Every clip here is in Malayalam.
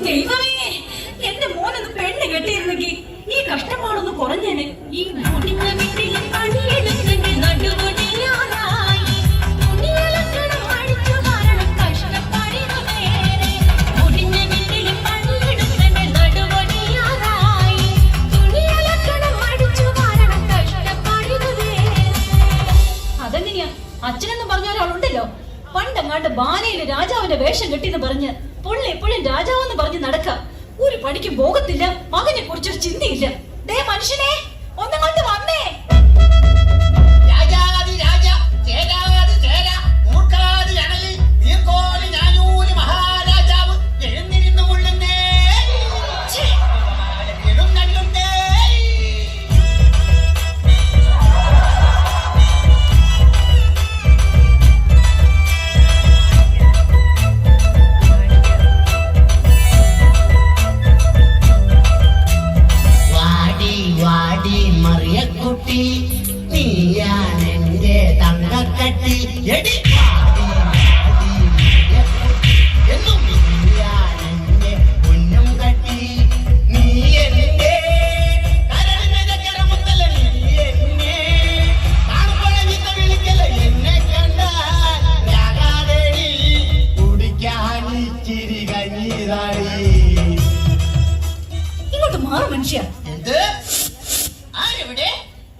ദൈവമേ, എന്റെ മോനൊന്ന് പെണ്ണ് കെട്ടിയിരുന്നെങ്കിൽ ഈ കഷ്ടപ്പാടൊന്ന് കുറഞ്ഞേനെ. ഈ അതെങ്ങനെയാ? അച്ഛനെന്ന് പറഞ്ഞ ഒരാളുണ്ടല്ലോ, പണ്ടങ്ങാണ്ട് ബാലയില് രാജാവിന്റെ വേഷം കെട്ടിന്ന് പറഞ്ഞ് പുള്ളി എപ്പോഴും രാജാവെന്ന് പറഞ്ഞ് നടക്കാം. ഒരു പണിക്കും പോകത്തില്ല, മകനെ കുറിച്ചൊരു ചിന്തയില്ല. ദേ മനുഷ്യനെ, ഒന്നങ്ങോട്ട് വന്നേ. ഇങ്ങോട്ട് മാറും മനുഷ്യ.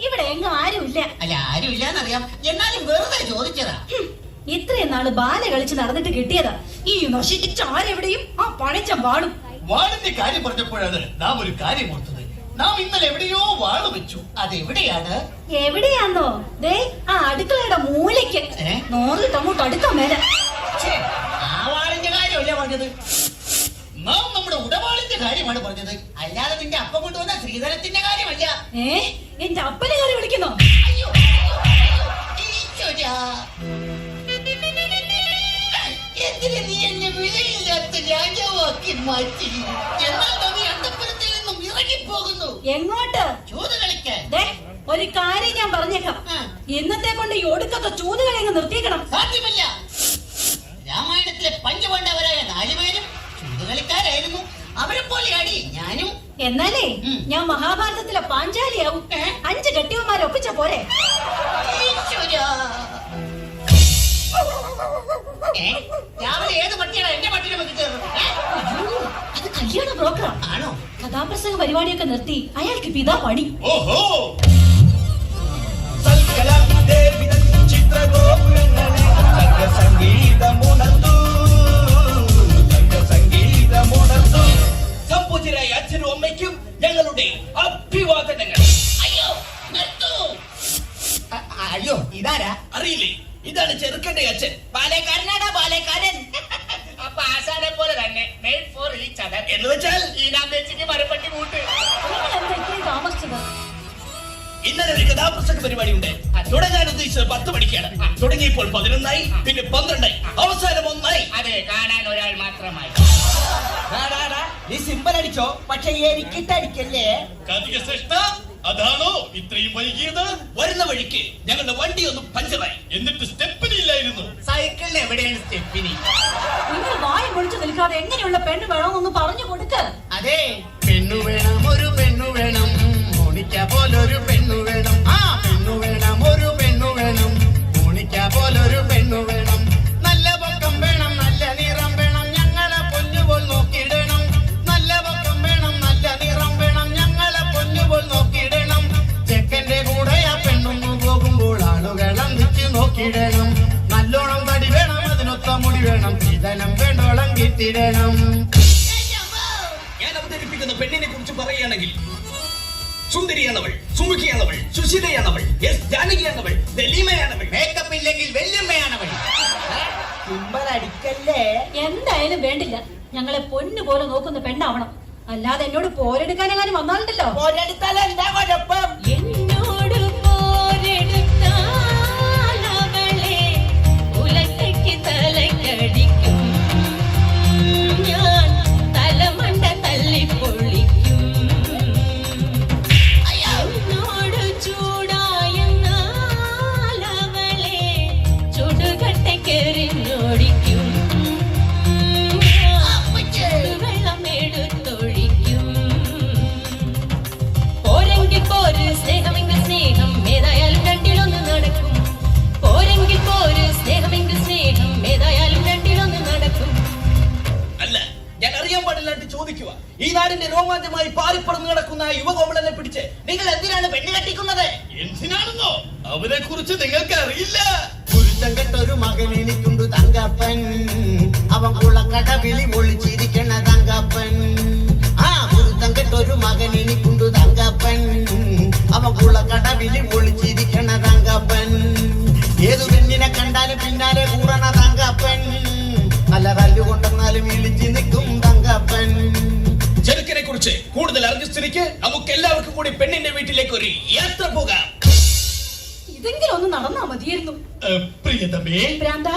ഇവിടെ എങ്ങും ആരുമില്ല. അല്ല, ആരുമില്ലെന്നറിയാം, എന്നാലും വെറുതെ ചോദിച്ചതാ. ഇത്രയും നാള് ബാല കളിച്ച് നടന്നിട്ട് കിട്ടിയതാ. ഈ നശിച്ച ആരെവിടെയും ആ പണിച്ച വാളും. വാളിന്റെ കാര്യം പറഞ്ഞപ്പോഴാണ് നാം ഒരു കാര്യം ഓർത്തത്. നാം ഇന്നലെ എവിടെയോ വാള് വെച്ചു. അതെവിടെയാണ്? എവിടെയാന്നോ? ദേ ആ അടുക്കളയുടെ മൂലയ്ക്ക്. നോറിട്ട് അങ്ങോട്ട് അടുക്കാൻ മേല. ആ വാളിന്റെ കാര്യമല്ല പറഞ്ഞത്, നാം നമ്മുടെ ഉടവാളിന്റെ കാര്യമാണ് പറഞ്ഞത്. അല്ലാതെ നിന്റെ അപ്പം കൊണ്ടുവന്ന ശ്രീധരത്തിന്റെ കാര്യമല്ല. എന്റെ അപ്പനെ കാര്യം വിളിക്കുന്നോ? അയ്യോ, എന്തിന് നീ എന്നെ വിലയില്ലാത്ത രാജാവാക്കി മാറ്റി? എന്നാൽ നീ അന്തപുരത്തിൽ നിന്നും ഇറങ്ങിപ്പോകുന്നു. എങ്ങോട്ട്? ചൂത് കളിക്കാൻ. ഒരു കാര്യം ഞാൻ പറഞ്ഞേക്കാം, ഇന്നത്തെ കൊണ്ട് ഈ ഒടുക്കത്തെ ചൂതുകളെ അങ്ങ് നിർത്തിക്കണം. സാധ്യമല്ല. രാമായണത്തിലെ പഞ്ചപാണ്ഡവരായ 4 പേരും ചൂതുകളിക്കാരായിരുന്നു. അവരെ പോലെയാടി ഞാനും. എന്നാലേ ഞാൻ മഹാഭാരതത്തിലെ പാഞ്ചാലിയാവും. 5 കെട്ടിയവന്മാരെ ഒപ്പിച്ച പോരെ? രാവിലെ ഏത് പട്ടിയാണ് എന്റെ പട്ടിനെ വെച്ചിട്ട്? അത് കല്യാണ ബ്രോക്കറാ. ആണോ? കഥാപ്രസംഗ പരിപാടിയൊക്കെ നിർത്തി അയാൾക്ക് പിതാ പണി. ഓഹോ, സംപൂജ്യരായ അച്ഛനും അമ്മയ്ക്കും ഞങ്ങളുടെ അഭിവാദനങ്ങൾ. അയ്യോ, ഇതാരാ? അറിയില്ലേ? ഇതാണ് ചെറുക്കന്റെ അച്ഛൻ. പാലേക്കാരനാടാ, പാലേക്കാരൻ. അപ്പൊ ആശാനെ പോലെ തന്നെ മെയ്ഡ് ഫോർ ഈച്ച് അതർ എന്ന് വെച്ചാൽ ഈ നാമ്പേച്ചിക്ക് മരപ്പട്ടി കൂട്ട്. താമസിച്ചത് ഇന്നലെ ഒരു കഥാപ്രസംഗ പരിപാടി ഉണ്ട്. തുടങ്ങാൻ ഉദ്ദേശിച്ചത് 10 മണിക്കാണ്. തുടങ്ങിയപ്പോൾ 11 പിന്നെ 12 അവസാനം 1. അതെ, കാണാൻ ഒരാൾ മാത്രമായി. നീ സിമ്പൽ അടിച്ചോ, പക്ഷെ എനിക്കിട്ടടിക്കല്ലേ. അതാണോ ഇത്രയും വൈകിയത്? വരുന്ന വഴിക്ക് ഞങ്ങളുടെ വണ്ടി ഒന്ന് പഞ്ചറായി. എന്നിട്ട് സ്റ്റെപ്പിനി ഇല്ലായിരുന്നു. സൈക്കിളിന് എവിടെയാണ് സ്റ്റെപ്പിനി? നിങ്ങൾ വായ പൊളിച്ചു നിൽക്കാതെ എങ്ങനെയുള്ള പെണ്ണ് വേണമെന്നൊന്ന് പറഞ്ഞു കൊടുക്ക്. അതെ, പെണ്ണു വേണം, ഒരു പെണ്ണു വേണം, മോണിക്ക പോലൊരു പെണ്ണു വേണം. ആ പെണ്ണു വേണം, ഒരു പെണ്ണു വേണം, മോണിക്ക പോലൊരു പെണ്ണു വേണം. നല്ല പൊക്കം വേണം, നല്ല നിറം വേണം, ഞങ്ങളെ പൊന്നുപോൽ നോക്കിയിടണം. നല്ല പൊക്കം വേണം, നല്ല നിറം വേണം, ഞങ്ങളെ പൊന്നുപോൽ നോക്കിയിടണം. ചെക്കന്റെ കൂടെ ആ പെണ്ണൊന്നു പോകുമ്പോൾ ആളുകൾ അന്തിച്ച് നോക്കിയിടണം. നല്ലോണം തടി വേണം, അതിനൊത്ത മുടി വേണം, ചിതനം വേണ്ടോളം കിട്ടിടണം. ഞാൻ അവതരിപ്പിക്കുന്ന പെണ്ണിനെ കുറിച്ച് പറയുകയാണെങ്കിൽ സുന്ദരിയാണവൾ, സുമുഖിയാണവൾ, സുശീലയാണവൾ, എസ് ജാനകിയാണവൾ, ദലീമയാണവൾ, മേക്കപ്പ് ഇല്ലെങ്കിൽ വെല്ലുമ്മയാണവൾ. സിമ്പൽ അടിക്കല്ലേ. എന്തായാലും വേണ്ടില്ല, ഞങ്ങളെ പൊന്നു പോലെ നോക്കുന്ന പെണ്ണാവണം. അല്ലാതെ എന്നോട് പോരെടുക്കാനെങ്ങാനും വന്നാലുണ്ടല്ലോ. പോരെടുത്താൽ എന്താ കുഴപ്പം? എന്നോട് പോരെടുത്താൽ അവളെ ഉലക്കയ്ക്ക് തലക്കടിക്കും ഞാൻ, തലമണ്ട തല്ലിപ്പൊളിക്കും. എന്നോട് ചൂടായെന്നാൽ അവളെ ചുടുകട്ടയ്ക്കെറിഞ്ഞോടിക്കും. വെള്ളം ഈ നാടിന്റെ രോമാഞ്ചമായി പാറിപ്പറന്ന് നടക്കുന്ന ആ യുവകോമളനെ പിടിച്ച് നിങ്ങൾ എന്തിനാണ് പെണ്ണ് കെട്ടിക്കുന്നത്? എന്തിനാണെന്നോ അവനെ കുറിച്ച് നിങ്ങൾക്ക് അറിയില്ല. കുരുത്തം കെട്ടൊരു മകൻ എനിക്കുണ്ട് തങ്കപ്പൻ, അവൻ കുളക്കട വിളി ഒളിച്ചിരിക്കണ തങ്കപ്പൻ. ആ കുരുത്തം കെട്ടൊരു മകൻ എനിക്കുണ്ട് തങ്കപ്പൻ, അവൻ കുളക്കട വിളി ഒളിച്ചിരിക്കണ തങ്കപ്പൻ. ഏതു പെണ്ണിനെ കണ്ടാലും പിന്നാലെ കൂറണ തങ്കപ്പൻ, നല്ല തല്ലുകൊണ്ടെന്നാലും ഇളിച്ചു നിൽക്കും തങ്കപ്പൻ. ചെറുക്കനെ കുറിച്ച് കൂടുതൽ അറിഞ്ഞ സ്ഥിതിക്ക് നമുക്ക് എല്ലാവർക്കും കൂടി പെണ്ണിന്റെ വീട്ടിലേക്ക് ഒരു യാത്ര പോകാം. ഇതെങ്കിലും ഒന്ന് നടന്നാ മതിയായിരുന്നു. പ്രിയതമേ, ഭ്രാന്താ,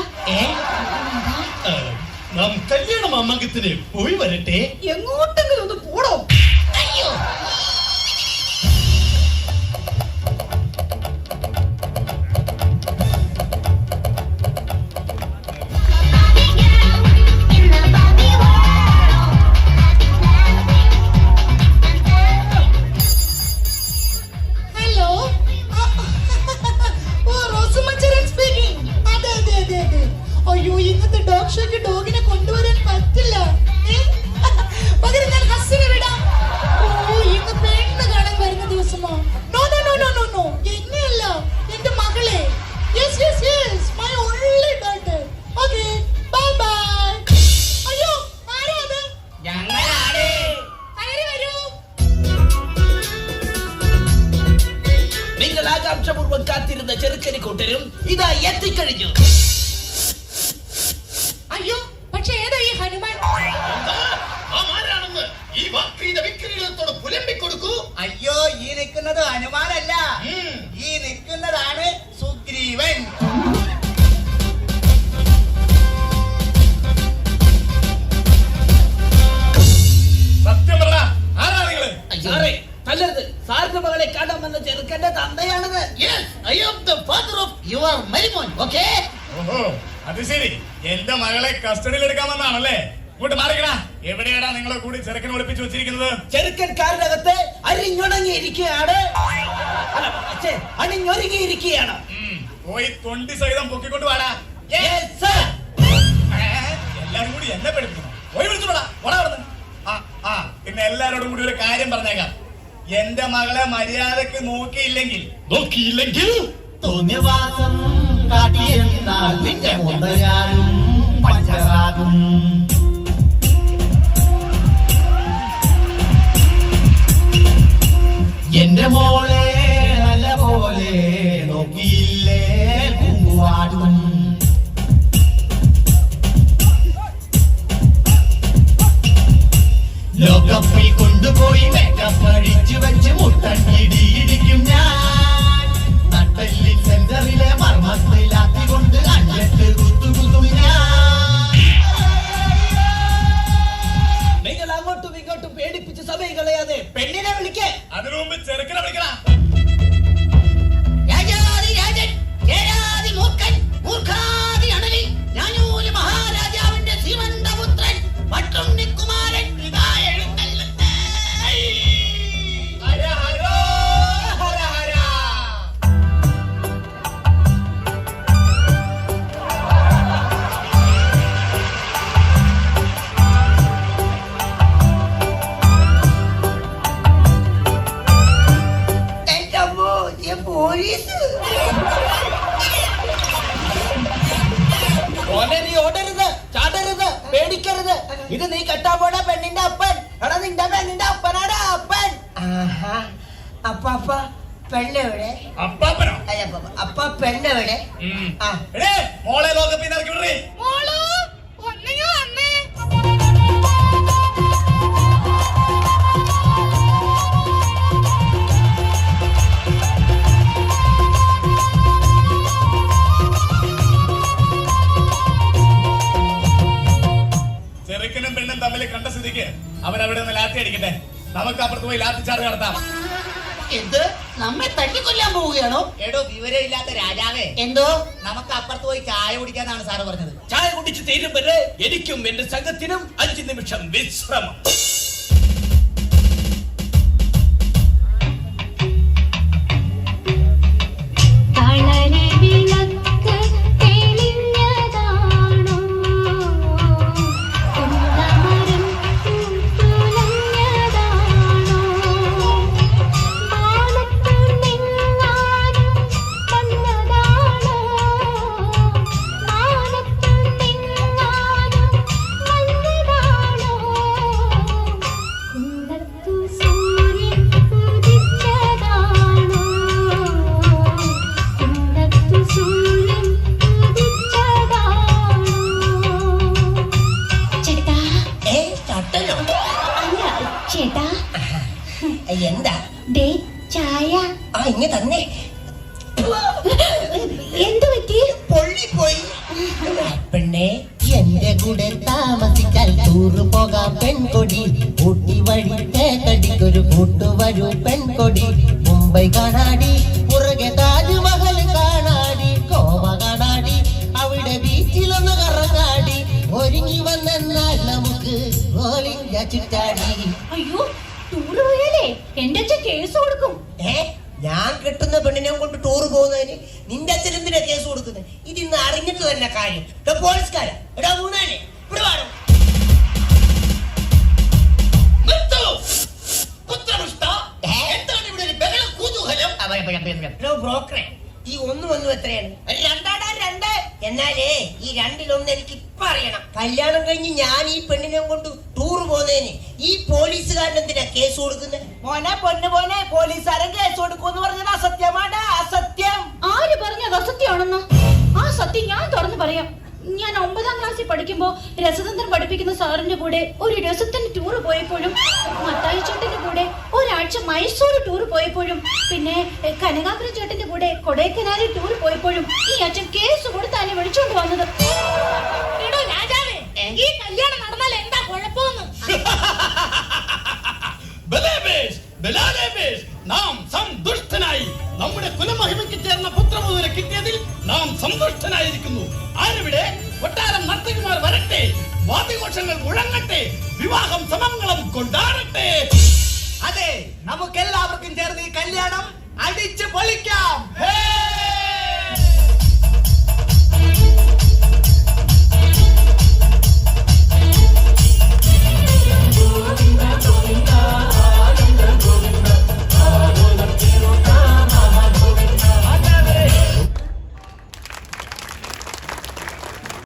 നാം കല്യാണ മാമാങ്കത്തിന് പോയി വരട്ടെ. എങ്ങോട്ടെങ്കിലും ഒന്ന് പോടോ. ഹലോ, ഓ റോസുമച്ചരൻ സ്പീക്കിംഗ്. അതെ അതെ അതെ അതെ. അയ്യോ, ഇന്നത്തെ ഡോഗ് ഷോയ്ക്ക് ഡോഗിനെ കൊണ്ടുവരാൻ പറ്റില്ല. പകരം ഞാൻ ഹസ്സിനെ വിടാം. ഓ, ഇന്ന് പെണ്ണ് കാണാൻ വരുന്ന ദിവസമോ? No no no no no no, എന്നെയല്ല, എന്റെ മകളെ. Yes yes yes, my only daughter. Okay, bye bye. അയ്യോ, ആരാ അത്? ഞങ്ങളാണ്. കയറി വരൂ. നിങ്ങൾ ആകാംക്ഷപൂർവ്വം കാത്തിരുന്ന ചെറുക്കനെ കൂട്ടരും ഇതാ എത്തിക്കഴിഞ്ഞു. അയ്യോ, പക്ഷെ ഏതാ ഈ ഹനുമാൻ? ആരാണെന്ന് ഈ വാക്രീത വിക്രീതത്തോട് പുലമ്പിക്കൊടുക്കൂ. അയ്യോ, ഈ നിൽക്കുന്നത് ഹനുമാനല്ല, ഈ നിൽക്കുന്നതാണ് സുഗ്രീവൻ. സത്യം പറ, ആരാ നിങ്ങള്? സാറേ, തല്ലരുത്. സാറിന്റെ മകളെ കാണാൻ വന്ന ചെറുക്കന്റെ തന്തയാണിത്. Yes, I am the father of your Marimon, okay? ഓഹോ, അത് ശരി. എന്റെ മകളെ കസ്റ്റഡിയിൽ എടുക്കാമെന്നാണല്ലേ? ഇങ്ങോട്ട് മാറിക്കടാ. എവിടെയാടാ നിങ്ങളെ കൂടി ചെറുക്കനെ ഒളിപ്പിച്ചു വെച്ചിരിക്കുന്നത്? ചെറുക്കൻ കാറിനകത്ത് അരിഞ്ഞൊടങ്ങിയിരിക്കുകയാണ്. അല്ല, ഛെ, അണിഞ്ഞൊരുങ്ങിയിരിക്കുകയാണ്. പോയി തൊണ്ടി സഹിതം പൊക്കിക്കൊണ്ട് വാടാ. Yes, sir. എല്ലാരും കൂടി എന്നെ പഠിപ്പിക്കണം. പോയി വിളിച്ചോടാ, ഓടാ അവിടുന്ന്. പിന്നെ എല്ലാരോടും കൂടി ഒരു കാര്യം പറഞ്ഞേക്കാം. എന്റെ മകളെ മര്യാദക്ക് നോക്കിയില്ലെങ്കിൽ തോന്നിയവാസം കാട്ടിയെന്നാൽ നിന്റെ മുതലാലും പഞ്ചറാകും. എന്റെ മോളെ നല്ല പോലെ നോക്കിയില്ലേ കുങ്കുവാടും. ലോകപ്പിൽ കൊണ്ടുപോയി മേക്കപ്പ് അടിച്ചു വെച്ച് മുട്ടങ്ങിടിയിരിക്കും ഞാൻ. നട്ടല്ലിൽ സെന്ററിലെ മർമ്മത്തിലാക്കിക്കൊണ്ട് അഞ്ചെട്ട് കുത്തുകുത്തും ഞാൻ. നിങ്ങൾ അങ്ങോട്ടും ഇങ്ങോട്ടും പേടിപ്പിച്ച് സമയം കളയാതെ പെണ്ണിനെ വിളിക്കേ. അതിനു മുമ്പ് ചെറുക്കനെ വിളിക്കടാ. രാജാതി രാജൻ, ജയാതി മൂർഖൻ, മൂർഖാതി അണലി, ഞാനൂര് മഹാരാജാവിന്റെ ശ്രീമന്തപുത്രൻ പട്ടുണ്ണിക്കുമാരൻ ഇതാ എഴുന്നള്ളുന്നേ. ഹര ഹര ഹര ഹര. എന്റെ അമ്മോ, ഈ പോലീസ്. ഓനെ നീ ഓടരുത്, ചാടരുത്, പേടിക്കരുത്. ഇത് നീ കെട്ടാൻ പോണ പെണ്ണിന്റെ അപ്പൻ. എടാ, നിന്റെ പെണ്ണിന്റെ അപ്പനാടാ അപ്പൻ. അപ്പ പെണ്ണെവിടെ? അപ്പാപ്പനോ? അപ്പ പെണ്ണെവിടെ? ആ, എടേ, മോളെ ലോകപ്പിൽ നിന്ന് ഇറക്കി വിടറി. മോളു, ഒന്നിങ്ങ് വന്നേ. ചെറുക്കനും പെണ്ണും തമ്മിൽ കണ്ട സ്ഥിതിക്ക് അവരവിടെ നിന്ന് ലാത്തി അടിക്കട്ടെ. നമുക്ക് അപ്പുറത്ത് പോയി ലാത്തി ചാർജ് നടത്താം. എന്ത്, നമ്മെ തട്ടിക്കൊല്ലാൻ പോവുകയാണോ? എടോ വിവരമില്ലാത്ത രാജാവേ, എന്തോ? നമുക്ക് അപ്പുറത്ത് പോയി ചായ കുടിക്കാന്നാണ് സാറ് പറഞ്ഞത്. ചായ കുടിച്ച് തീരും വരെ എനിക്കും എന്റെ സംഘത്തിനും 5 നിമിഷം വിശ്രമം. തെളിഞ്ഞതാണോ കുന്നമരം തുലഞ്ഞ എന്താ ദേ ചായ. ആ ഇങ്ങ തന്നെ എന്ത് പറ്റി? പൊള്ളിപ്പോയി. പെണ്ണെ എന്റെ കൂടെ താമസിക്കാൻ ടൂറ് പോകാം പെൺകൊടി. ഊട്ടി വഴി തേക്കടിക്കൊരു കൂട്ടുവരൂ പെൺകൊടി. മുംബൈ കാണാടി, പുറകെ താജ്മഹൽ കാണാടി, ഗോവ കാണാടി, അവിടെ ബീച്ചിലൊന്ന് കറങ്ങാടി. ഒരുങ്ങി വന്നാൽ നമുക്ക് ഓൾ ഇന്ത്യ ചുറ്റാടി. അയ്യോ ടൂറ് പോയാലേ എന്റെ അച്ഛൻ കേസ് കൊടുക്കും. ഞാൻ കിട്ടുന്ന പെണ്ണിനെ കൊണ്ട് ടൂറ് പോകുന്നതിന് നിന്റെ അച്ഛൻ എന്തിനാ കേസ് കൊടുക്കുന്നത്? ഇതിന്ന് അറിഞ്ഞിട്ട് തന്നെ കാര്യം. പോലീസുകാരാ എടാ മൂന്നാനെ ഇവിടെ വേണം. നിർത്തൂ. പുത്രപുഷ്ട, എന്താണ് ഇവിടെ ഒരു ബഹള കുതൂഹലം? ബ്രോക്കറെ ഈ ഒന്നും എത്രയാണ്? രണ്ടാടാ രണ്ട്. എന്നാലേ ഈ രണ്ടിലൊന്ന് എനിക്ക് ഇപ്പൊ അറിയണം. കല്യാണം കഴിഞ്ഞ് ഞാൻ ഈ പെണ്ണിനെ കൊണ്ട് ടൂർ പോകുന്നതിന് ഈ പോലീസുകാരൻ എന്തിനാ കേസ് കൊടുക്കുന്നത്? മോനെ പൊന്നു മോനെ, പോലീസുകാരൻ കേസ് കൊടുക്കുമെന്ന് പറഞ്ഞത് അസത്യമാണ്. അസത്യം. ആര് പറഞ്ഞത് അസത്യമാണെന്ന്? ആ സത്യം ഞാൻ തുറന്നു പറയാം. ഞാൻ 9ാം ക്ലാസ്സിൽ പഠിക്കുമ്പോ രസതന്ത്രം പഠിപ്പിക്കുന്ന സാറിന്റെ കൂടെ ഒരു രസത്തിന് ടൂർ പോയപ്പോഴും, മത്തായി ചേട്ടന്റെ കൂടെ ഒരാഴ്ച മൈസൂർ ടൂർ പോയപ്പോഴും, പിന്നെ കനകാപുരം ചേട്ടന്റെ കൂടെ കൊടൈക്കനാലിൽ ടൂർ പോയപ്പോഴും ഈ അച്ഛൻ കേസ് കൊടുത്താണ് വിളിച്ചോണ്ട് വന്നത്. എടോ രാജാവേ, ഈ കല്യാണം നടന്നാൽ എന്താ കുഴപ്പമെന്ന്? ബലേബേഷ്, ബലാലേബേഷ്, നാം സന്തുഷ്ടനായി. നമ്മുടെ കുലമഹിമയ്ക്ക് ചേർന്ന പുത്രമുതലെ കിട്ടിയതിൽ നാം സന്തുഷ്ടനായിരിക്കുന്നു. ആരിവിടെ? കൊട്ടാരം നർത്തകിമാർ വരട്ടെ, വാദ്യഘോഷങ്ങൾ മുഴങ്ങട്ടെ, വിവാഹം സമംഗളം കൊണ്ടാടട്ടെ. അതെ, നമുക്കെല്ലാവർക്കും ചേർന്ന് ഈ കല്യാണം അടിച്ചു പൊളിക്കാം. ഹേ